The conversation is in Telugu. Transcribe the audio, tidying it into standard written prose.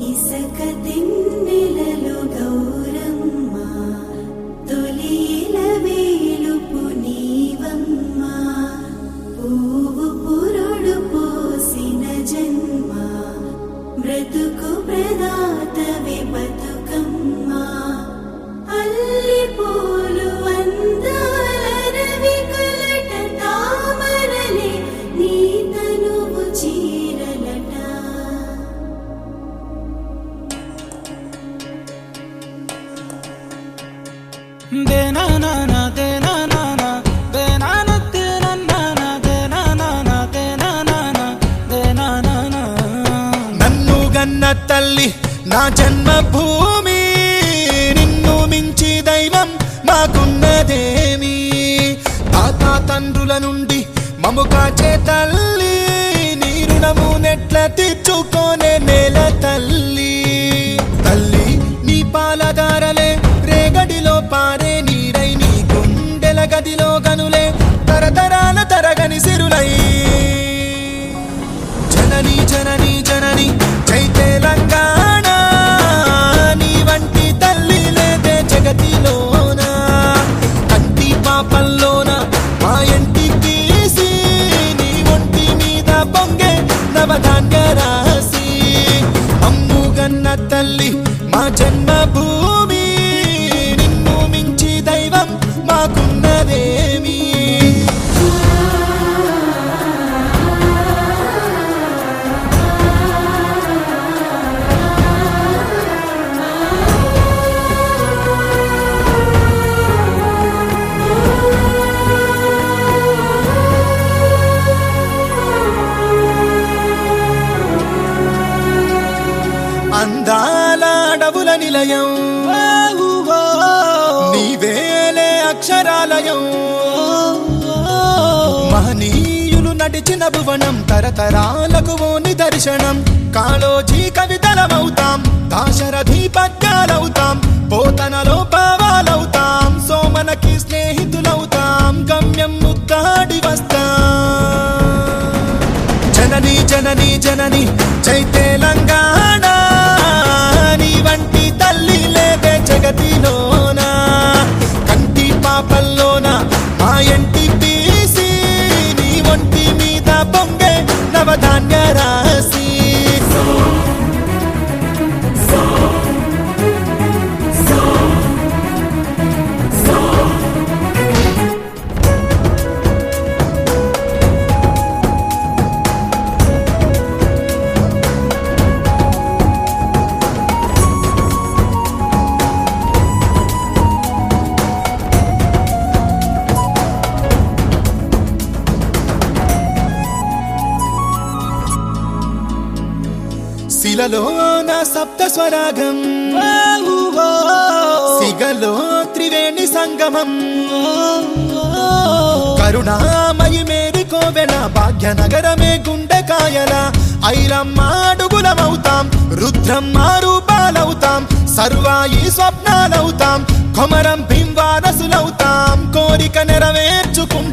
ఇసక తిన్నెలలో గౌరమ్మ తొలిల వేలుపు నీవమ్మ పువ్వు పురుడు పోసిన జన్మ బ్రతుకు ప్రదాతవి బతుకమ్మ అల్లి పూలు అందాల రవి కలట తామరలే నీ తనువు చీరలట నన్ను గన్న తల్లి నా జన్మభూమి నిన్ను మించి దైవం మాకున్నదేమి తాత తండ్రుల నుండి మము కాచే తల్లి నీ రుణము నెట్ల తీర్చుకోనే నేల తల్లి తల్లి నీ పాలదారలే రేగడిలో పారే నీరై నీ గుండెల గదిలో గనులే తరతరాల తరగని సిరులై జనని జనని జనని జై తెలంగాణ నీ వంటి తల్లి లేదే జగతిలోన కంటి పాపల్లోన మా ఇంటి తీసి నీ ఒంటి మీద పొంగే నవధాన్య రాసి అమ్ముగన్న తల్లి మా జన్మభూమి నిన్ను మించి దైవం మాకున్నదేమి అందాల అడవుల నిలయం నీవేలే అక్షరాలయం మహనీయులు నడిచిన భువనం తరతరాలకు ఓ నిదర్శనం కాళోజీ కవితలమవుతాం దాశరథి పద్యాలవుతాం పోతనలో పావాలవుతాం సోమనకి స్నేహితులవుతాం గమ్యం ముద్దాడి వస్తాం జనని జనని జనని జై తెలంగాణ నీ వంటి తల్లి లేదే జగతిలోన కంటి పాపల్లోన మా ఇంటి తీసి నీ ఒంటి మీద పొంగే నవధాన్య రాసి శిలలో నా సప్త స్వరాగం సిగలో త్రివేణి సంగమం కరుణామయి మేరి కోవెల భాగ్యనగరమే గుండెకాయల ఐరమ్మ అడుగులమవుతాం రుద్రమ్మ రూపాలవుతాం సర్వాయి స్వప్నాలవుతాం కొమరం భీం వారసులవుతాం కోరిక నెరవేర్చుకుంటాం